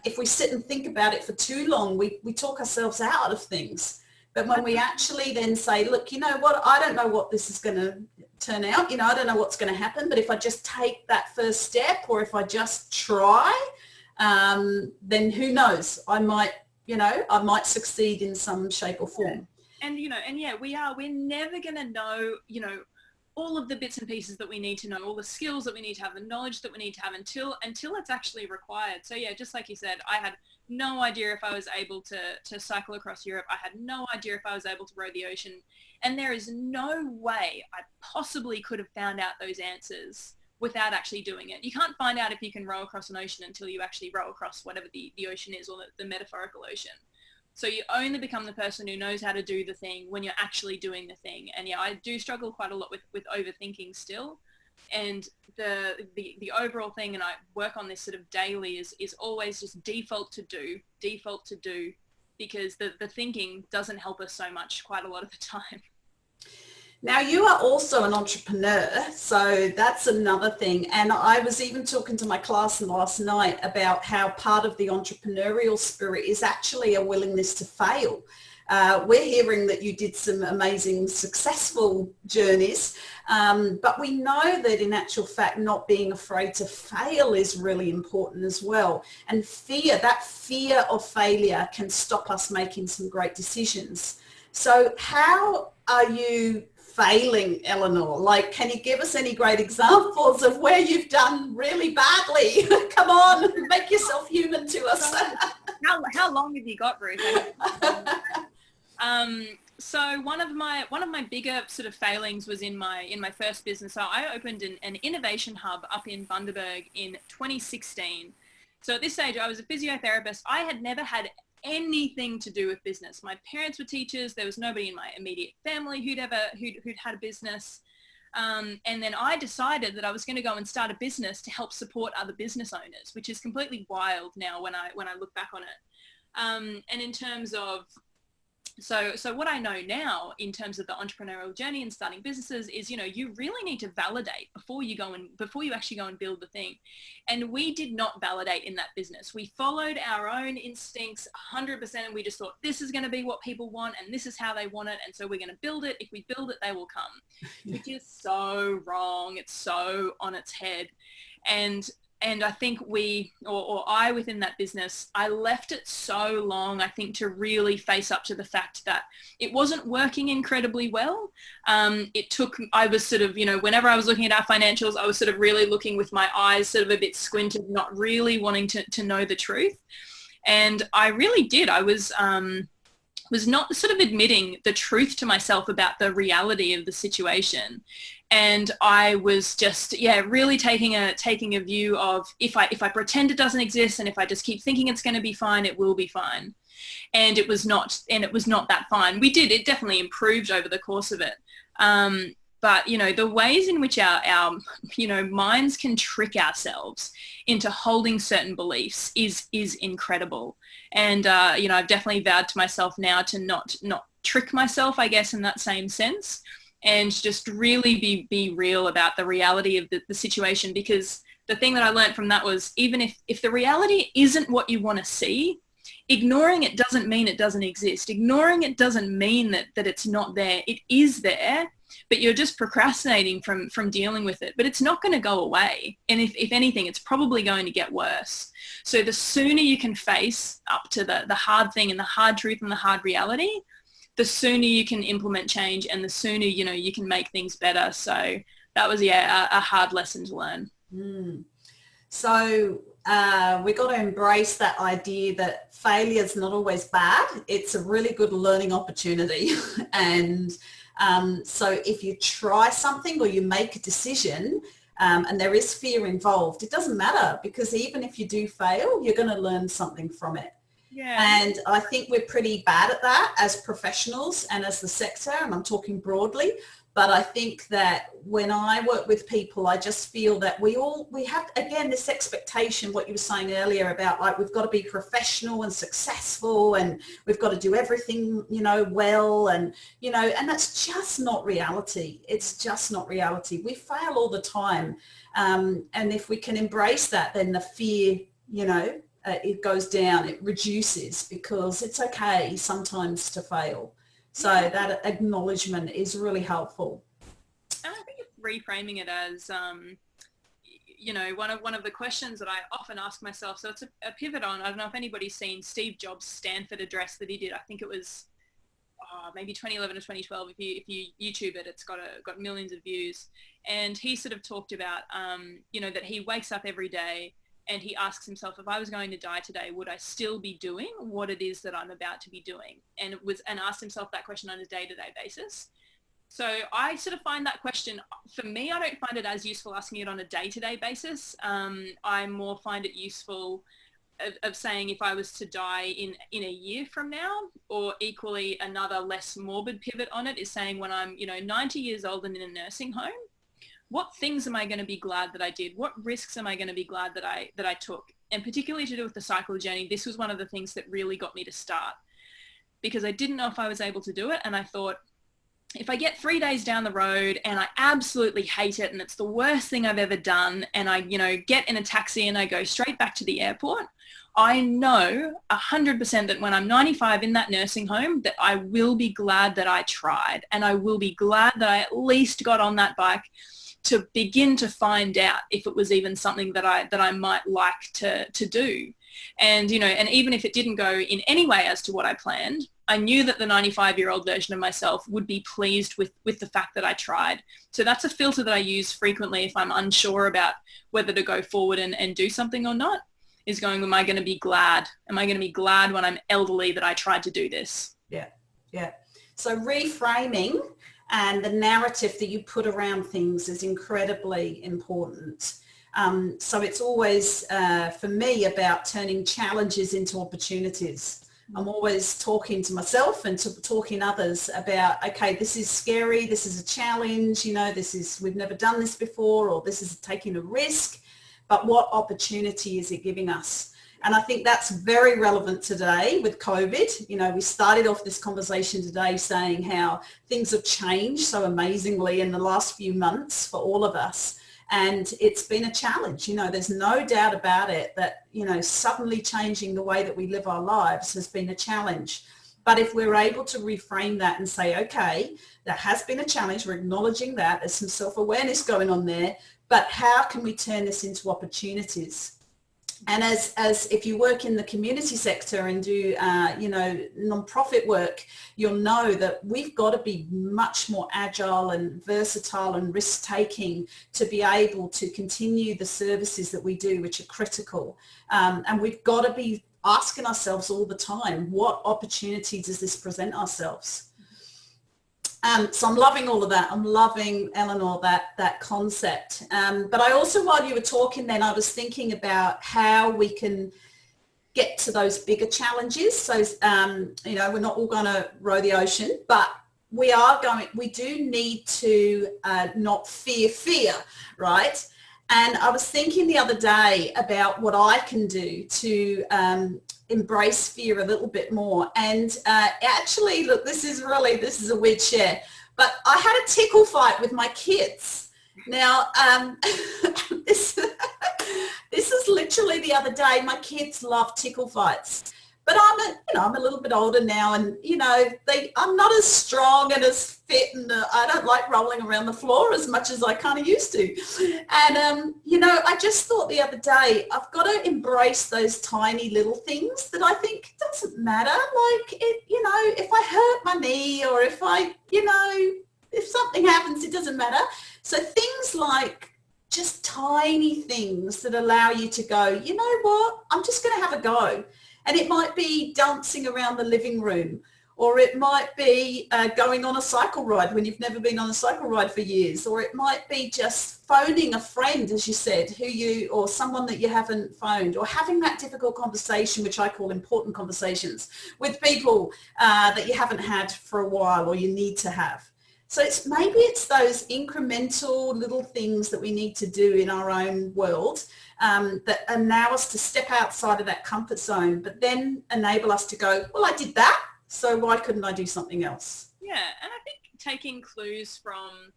If we sit and think about it for too long, we talk ourselves out of things. But when we actually then say, look, you know what, I don't know what this is going to turn out. You know, I don't know what's going to happen. But if I just take that first step, or if I just try, then who knows? I might succeed in some shape or form. And, you know, and yeah, we're never going to know, you know, all of the bits and pieces that we need to know, all the skills that we need to have, the knowledge that we need to have until it's actually required. So yeah, just like you said, I had no idea if I was able to cycle across Europe. I had no idea if I was able to row the ocean. And there is no way I possibly could have found out those answers without actually doing it. You can't find out if you can row across an ocean until you actually row across whatever the ocean is, or the metaphorical ocean. So you only become the person who knows how to do the thing when you're actually doing the thing. And yeah, I do struggle quite a lot with overthinking still. And the overall thing, and I work on this sort of daily, is always just default to do, because the thinking doesn't help us so much quite a lot of the time. Now, you are also an entrepreneur, so that's another thing. And I was even talking to my class last night about how part of the entrepreneurial spirit is actually a willingness to fail. We're hearing that you did some amazing, successful journeys, but we know that in actual fact, not being afraid to fail is really important as well. And that fear of failure can stop us making some great decisions. So how are you failing, Eleanor? Like, can you give us any great examples of where you've done really badly? Come on, make yourself human to us. How long have you got, Ruth? So one of my bigger sort of failings was in my first business. So I opened an innovation hub up in Bundaberg in 2016. So at this stage, I was a physiotherapist. I had never had anything to do with business. My parents were teachers. There was nobody in my immediate family who'd had a business. And then I decided that I was going to go and start a business to help support other business owners, which is completely wild now when I look back on it. And in terms of, so what I know now in terms of the entrepreneurial journey and starting businesses is, you know, you really need to validate before you actually go and build the thing. And we did not validate in that business. We followed our own instincts 100%, and we just thought this is going to be what people want and this is how they want it. And so we're going to build it. If we build it, they will come, which is so wrong. It's so on its head. And I think I within that business, I left it so long, I think, to really face up to the fact that it wasn't working incredibly well. I was sort of, you know, whenever I was looking at our financials, I was sort of really looking with my eyes sort of a bit squinted, not really wanting to know the truth. And I really did. I was not sort of admitting the truth to myself about the reality of the situation. And I was just, really taking a view of if I pretend it doesn't exist and if I just keep thinking it's going to be fine, it will be fine. And it was not that fine. It definitely improved over the course of it. But, you know, the ways in which our you know, minds can trick ourselves into holding certain beliefs is incredible. And, you know, I've definitely vowed to myself now to not trick myself, I guess, in that same sense, and just really be real about the reality of the situation. Because the thing that I learned from that was, even if the reality isn't what you want to see, ignoring it doesn't mean it doesn't exist. Ignoring it doesn't mean that it's not there. It is there, but you're just procrastinating from dealing with it. But it's not going to go away. And if anything, it's probably going to get worse. So the sooner you can face up to the hard thing and the hard truth and the hard reality, the sooner you can implement change, and the sooner, you know, you can make things better. So that was, a hard lesson to learn. So we got to embrace that idea that failure is not always bad. It's a really good learning opportunity. And so if you try something or you make a decision and there is fear involved, it doesn't matter, because even if you do fail, you're going to learn something from it. Yeah. And I think we're pretty bad at that as professionals and as the sector, and I'm talking broadly. But I think that when I work with people, I just feel that we have, again, this expectation, what you were saying earlier about, like, we've got to be professional and successful and we've got to do everything, you know, well, and, you know, and that's just not reality. It's just not reality. We fail all the time. And if we can embrace that, then the fear, you know, it goes down, it reduces, because it's okay sometimes to fail. So that acknowledgement is really helpful. And I think it's reframing it as, you know, one of the questions that I often ask myself. So it's a pivot on, I don't know if anybody's seen Steve Jobs' Stanford address that he did. I think it was maybe 2011 or 2012. If you YouTube it, it's got millions of views. And he sort of talked about, you know, that he wakes up every day and he asks himself, if I was going to die today, would I still be doing what it is that I'm about to be doing? And asked himself that question on a day-to-day basis. So I sort of find that question, for me, I don't find it as useful asking it on a day-to-day basis. I more find it useful of saying, if I was to die in a year from now, or equally another less morbid pivot on it is saying, when I'm, you know, 90 years old and in a nursing home, what things am I going to be glad that I did? What risks am I going to be glad that I took? And particularly to do with the cycle journey, this was one of the things that really got me to start, because I didn't know if I was able to do it. And I thought, if I get 3 days down the road and I absolutely hate it and it's the worst thing I've ever done, and I, you know, get in a taxi and I go straight back to the airport, I know 100% that when I'm 95 in that nursing home, that I will be glad that I tried, and I will be glad that I at least got on that bike to begin to find out if it was even something that I might like to do. And, you know, and even if it didn't go in any way as to what I planned, I knew that the 95-year-old version of myself would be pleased with the fact that I tried. So that's a filter that I use frequently if I'm unsure about whether to go forward and do something or not, is going, am I going to be glad? Am I going to be glad when I'm elderly that I tried to do this? Yeah, yeah. So reframing and the narrative that you put around things is incredibly important. So it's always, for me, about turning challenges into opportunities. I'm always talking to myself and talking others about, okay, this is scary, this is a challenge, you know, we've never done this before, or this is taking a risk, but what opportunity is it giving us? And I think that's very relevant today with COVID. You know, we started off this conversation today saying how things have changed so amazingly in the last few months for all of us. And it's been a challenge. You know, there's no doubt about it that, you know, suddenly changing the way that we live our lives has been a challenge. But if we're able to reframe that and say, okay, that has been a challenge, we're acknowledging that, there's some self-awareness going on there, but how can we turn this into opportunities? And as if you work in the community sector and do, you know, non-profit work, you'll know that we've got to be much more agile and versatile and risk-taking to be able to continue the services that we do, which are critical. And we've got to be asking ourselves all the time, what opportunity does this present ourselves? So I'm loving all of that. I'm loving, Eleanor, that concept. But I also, while you were talking then, I was thinking about how we can get to those bigger challenges. So, you know, we're not all going to row the ocean, but we do need to not fear, right? And I was thinking the other day about what I can do to embrace fear a little bit more. And actually, look, this is a weird share, but I had a tickle fight with my kids. Now, this is literally the other day. My kids love tickle fights. But I'm a little bit older now, and you know, I'm not as strong and as fit, and I don't like rolling around the floor as much as I kind of used to. And you know, I just thought the other day, I've got to embrace those tiny little things that I think doesn't matter. Like you know, if I hurt my knee, or if if something happens, it doesn't matter. So things like just tiny things that allow you to go, you know what, I'm just going to have a go. And it might be dancing around the living room, or it might be going on a cycle ride when you've never been on a cycle ride for years, or it might be just phoning a friend, as you said, or someone that you haven't phoned, or having that difficult conversation, which I call important conversations, with people that you haven't had for a while or you need to have. So maybe it's those incremental little things that we need to do in our own world that allow us to step outside of that comfort zone, but then enable us to go, well, I did that, so why couldn't I do something else? Yeah, and I think taking clues from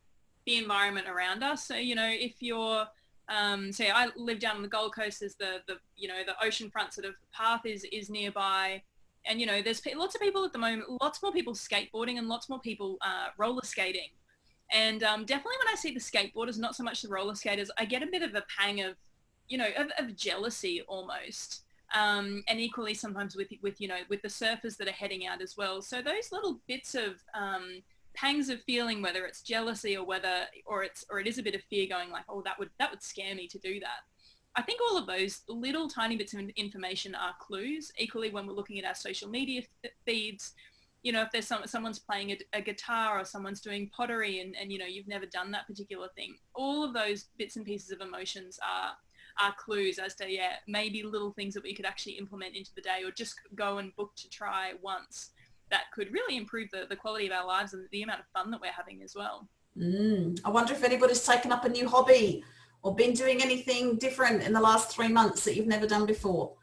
the environment around us. So, you know, if you're, say I live down on the Gold Coast, there's the oceanfront sort of path is nearby. And, you know, there's lots of people at the moment, lots more people skateboarding and lots more people roller skating. And definitely when I see the skateboarders, not so much the roller skaters, I get a bit of a pang of, you know, of jealousy almost. And equally sometimes with the surfers that are heading out as well. So those little bits of pangs of feeling, whether it's jealousy or it is a bit of fear going like, oh, that would scare me to do that. I think all of those little tiny bits of information are clues. Equally, when we're looking at our social media feeds, you know, if there's someone's playing a guitar or someone's doing pottery and you know, you've never done that particular thing, all of those bits and pieces of emotions are clues as to, yeah, maybe little things that we could actually implement into the day, or just go and book to try once, that could really improve the quality of our lives and the amount of fun that we're having as well. I wonder if anybody's taken up a new hobby or been doing anything different in the last 3 months that you've never done before.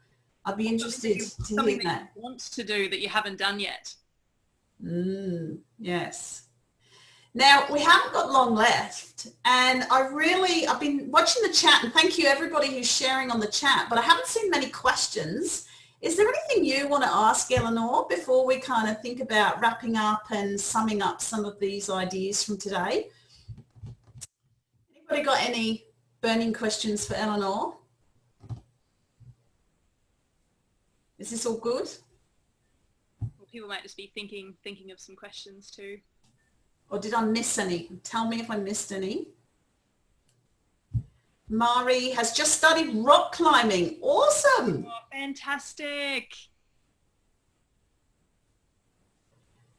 I'd be interested to hear something that. You want to do that you haven't done yet. Yes. Now, we haven't got long left, and I've been watching the chat, and thank you everybody who's sharing on the chat, but I haven't seen many questions. Is there anything you want to ask, Eleanor, before we kind of think about wrapping up and summing up some of these ideas from today? Anybody got any burning questions for Eleanor? Is this all good? Well, people might just be thinking of some questions too. Or did I miss any? Tell me if I missed any. Mari has just started rock climbing. Awesome. Oh, fantastic.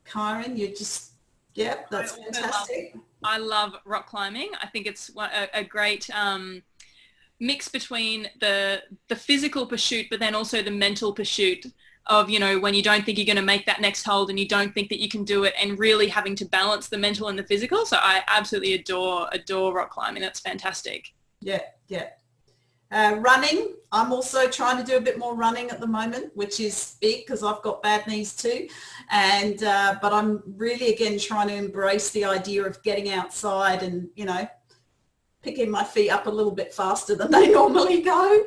Karen, yep, that's fantastic. I love rock climbing. I think it's a great mix between the physical pursuit, but then also the mental pursuit. of, you know, when you don't think you're going to make that next hold and you don't think that you can do it, and really having to balance the mental and the physical. So I absolutely adore rock climbing. That's fantastic. Yeah, yeah. Running, I'm also trying to do a bit more running at the moment, which is big because I've got bad knees too. And but I'm really, again, trying to embrace the idea of getting outside and, you know, picking my feet up a little bit faster than they normally go.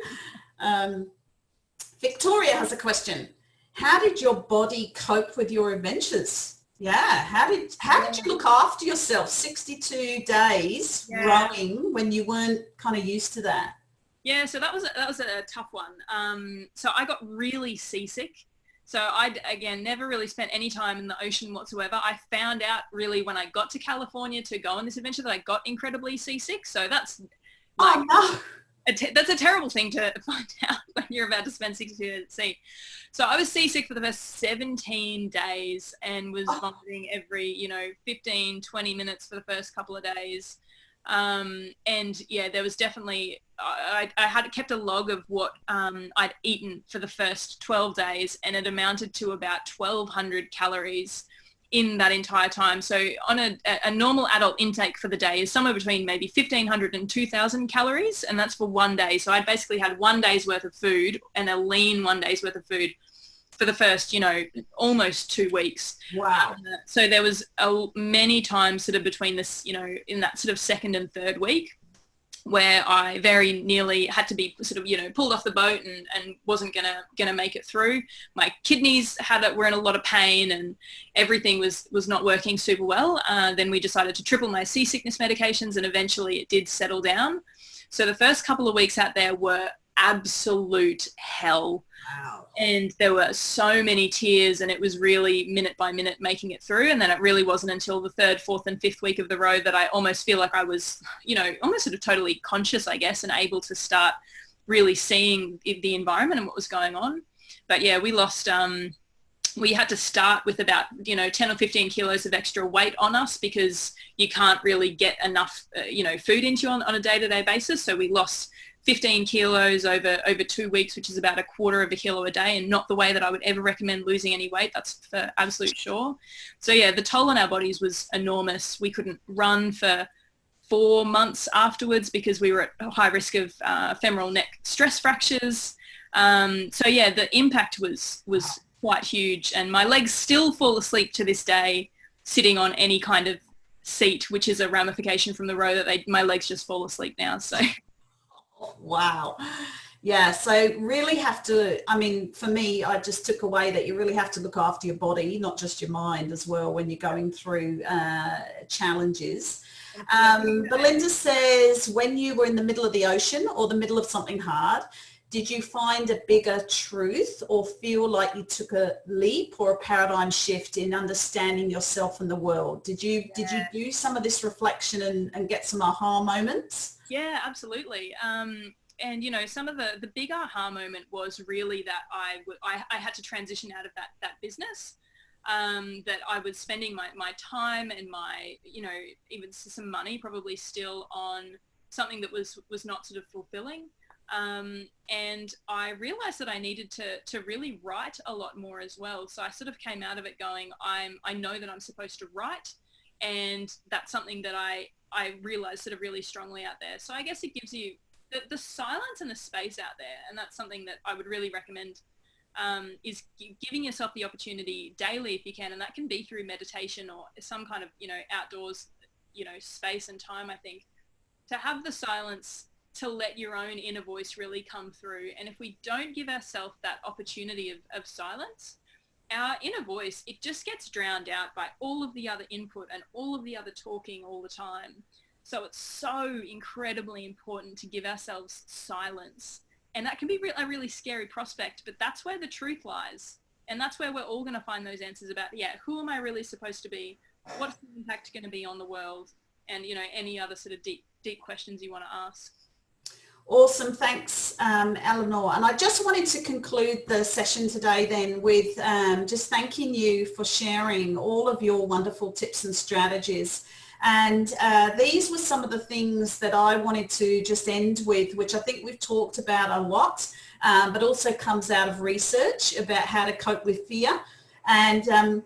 Victoria has a question. How did your body cope with your adventures? Yeah. How did you look after yourself 62 days rowing when you weren't kind of used to that? Yeah, so that was a tough one. So I got really seasick. So I'd, again, never really spent any time in the ocean whatsoever. I found out really when I got to California to go on this adventure that I got incredibly seasick. So that's like, that's a terrible thing to find out when you're about to spend 62 days at sea. So I was seasick for the first 17 days and was vomiting every, you know, 15, 20 minutes for the first couple of days. And yeah, there was definitely, I had kept a log of what I'd eaten for the first 12 days, and it amounted to about 1,200 calories in that entire time. So on a normal adult intake for the day is somewhere between maybe 1,500 and 2,000 calories, and that's for one day. So I basically had one day's worth of food, and a lean one day's worth of food for the first, you know, almost 2 weeks. Wow. So there was many times sort of between this, you know, in that sort of second and third week where I very nearly had to be sort of, you know, pulled off the boat and wasn't gonna make it through. My kidneys were in a lot of pain and everything was not working super well. Then we decided to triple my seasickness medications, and eventually it did settle down. So the first couple of weeks out there were absolute hell. Wow. And there were so many tears, and it was really minute by minute making it through. And then it really wasn't until the third, fourth and fifth week of the road that I almost feel like I was, you know, almost sort of totally conscious, I guess, and able to start really seeing the environment and what was going on. But yeah, we lost, we had to start with about, you know, 10 or 15 kilos of extra weight on us because you can't really get enough, you know, food into you on a day-to-day basis. So we lost 15 kilos over 2 weeks, which is about 1/4 of a kilo a day, and not the way that I would ever recommend losing any weight. That's for absolute sure. So yeah, the toll on our bodies was enormous. We couldn't run for 4 months afterwards because we were at a high risk of femoral neck stress fractures. So yeah, the impact was quite huge, and my legs still fall asleep to this day sitting on any kind of seat, which is a ramification from the row that my legs just fall asleep now. So. Wow. Yeah, so really have to, I mean, for me, I just took away that you really have to look after your body, not just your mind as well when you're going through challenges. Belinda says, when you were in the middle of the ocean or the middle of something hard, did you find a bigger truth or feel like you took a leap or a paradigm shift in understanding yourself and the world? Did you do some of this reflection and get some aha moments? Yeah, absolutely. And, you know, some of the big aha moment was really that I had to transition out of that business, that I was spending my time and my, you know, even some money probably still on something that was not sort of fulfilling. And I realized that I needed to really write a lot more as well. So I sort of came out of it going, I know that I'm supposed to write, and that's something that I realized sort of really strongly out there. So I guess it gives you the silence and the space out there. And that's something that I would really recommend, is giving yourself the opportunity daily if you can. And that can be through meditation or some kind of, you know, outdoors, you know, space and time, I think, to have the silence to let your own inner voice really come through. And if we don't give ourselves that opportunity of silence, our inner voice, it just gets drowned out by all of the other input and all of the other talking all the time. So it's so incredibly important to give ourselves silence. And that can be a really scary prospect, but that's where the truth lies. And that's where we're all going to find those answers about, yeah, who am I really supposed to be? What's the impact going to be on the world? And, you know, any other sort of deep questions you want to ask. Awesome. Thanks, Eleanor. And I just wanted to conclude the session today then with just thanking you for sharing all of your wonderful tips and strategies. And these were some of the things that I wanted to just end with, which I think we've talked about a lot. but also comes out of research about how to cope with fear. And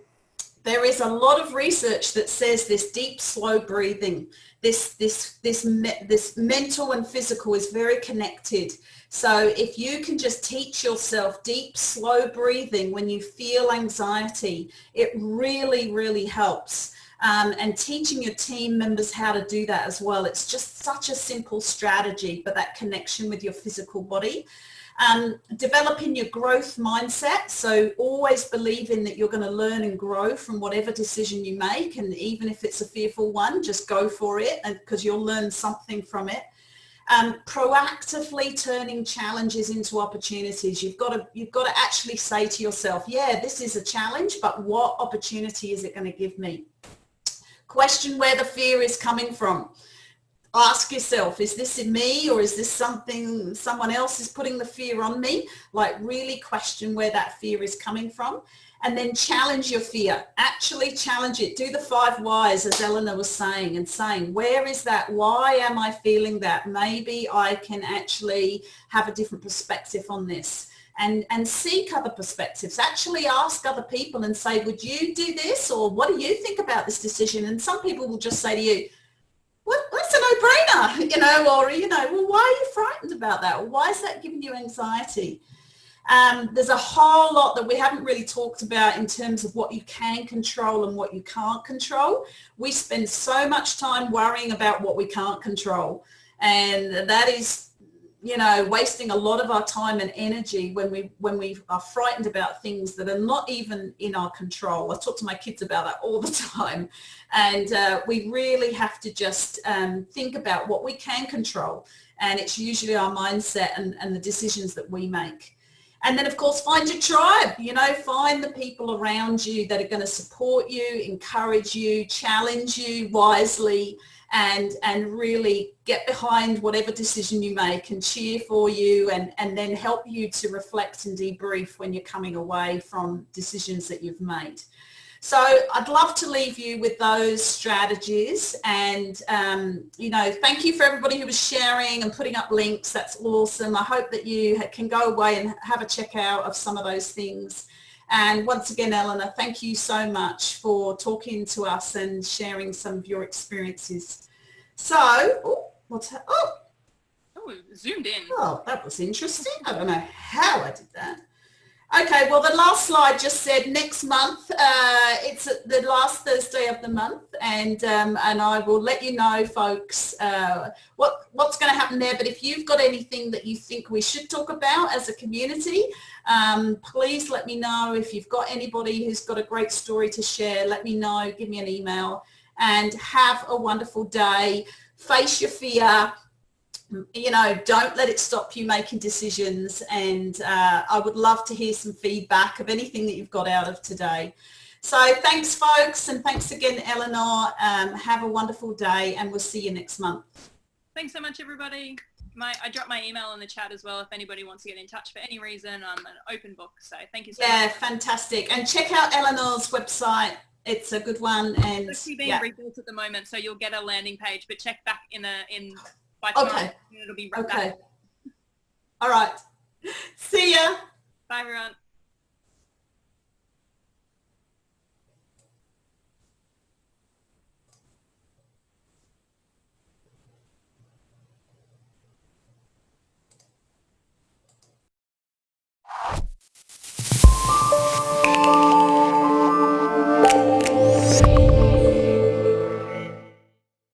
there is a lot of research that says this deep, slow breathing, this mental and physical is very connected. So if you can just teach yourself deep, slow breathing when you feel anxiety, it really, really helps. And teaching your team members how to do that as well. It's just such a simple strategy for that connection with your physical body. Developing your growth mindset. So always believing that you're going to learn and grow from whatever decision you make. And even if it's a fearful one, just go for it, and because you'll learn something from it. Proactively turning challenges into opportunities. You've got to actually say to yourself, yeah, this is a challenge, but what opportunity is it going to give me? Question where the fear is coming from. Ask yourself, is this in me, or is this something someone else is putting the fear on me? Like, really question where that fear is coming from. And then challenge your fear. Actually challenge it. Do the 5 whys, as Eleanor was saying, and saying, where is that? Why am I feeling that? Maybe I can actually have a different perspective on this. And seek other perspectives. Actually ask other people and say, would you do this? Or what do you think about this decision? And some people will just say to you, well, that's a no-brainer, or, well, why are you frightened about that? Or why is that giving you anxiety? There's a whole lot that we haven't really talked about in terms of what you can control and what you can't control. We spend so much time worrying about what we can't control. And that is, wasting a lot of our time and energy when we are frightened about things that are not even in our control. I talk to my kids about that all the time. And we really have to just think about what we can control. And it's usually our mindset and the decisions that we make. And then, of course, find your tribe, find the people around you that are going to support you, encourage you, challenge you wisely, and really get behind whatever decision you make and cheer for you, and then help you to reflect and debrief when you're coming away from decisions that you've made. So I'd love to leave you with those strategies, and, thank you for everybody who was sharing and putting up links. That's awesome. I hope that you can go away and have a check out of some of those things. And once again, Eleanor, thank you so much for talking to us and sharing some of your experiences. So, zoomed in. Oh, that was interesting. I don't know how I did that. Okay, well, the last slide just said next month. It's the last Thursday of the month, and I will let you know, folks, what's going to happen there. But if you've got anything that you think we should talk about as a community, please let me know. If you've got anybody who's got a great story to share, let me know. Give me an email, and have a wonderful day. Face your fear. Don't let it stop you making decisions. And I would love to hear some feedback of anything that you've got out of today. So thanks, folks. And thanks again, Eleanor. Have a wonderful day, and we'll see you next month. Thanks so much, everybody. I dropped my email in the chat as well. If anybody wants to get in touch for any reason, I'm an open book. So thank you so much. Yeah, fantastic. And check out Eleanor's website. It's a good one. And it's actually being rebuilt at the moment, so you'll get a landing page, but check back by tomorrow. Okay. It'll be right back. All right. See ya. Bye, everyone.